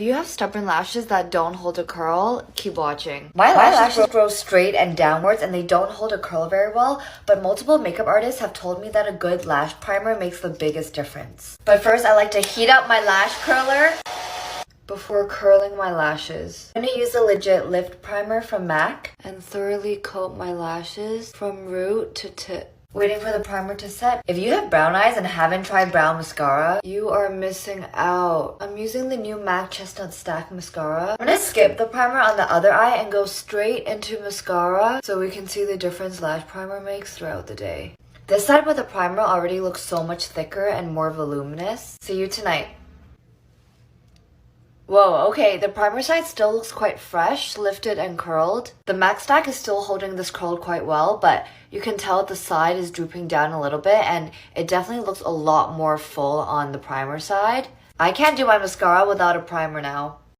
If you have stubborn lashes that don't hold a curl, keep watching. My lashes grow straight and downwards and they don't hold a curl very well, but multiple makeup artists have told me that a good lash primer makes the biggest difference. But first, I like to heat up my lash curler before curling my lashes. I'm gonna use a legit lift primer from MAC and thoroughly coat my lashes from root to tip. Waiting for the primer to set. If you have brown eyes and haven't tried brown mascara, you are missing out. I'm using the new MAC Chestnut Stack mascara. I'm gonna skip the primer on the other eye and go straight into mascara so we can see the difference lash primer makes throughout the day. This side with the primer already looks so much thicker and more voluminous. See you tonight. Whoa, okay, the primer side still looks quite fresh, lifted and curled. The MACStack is still holding this curl quite well, but you can tell the side is drooping down a little bit and it definitely looks a lot more full on the primer side. I can't do my mascara without a primer now.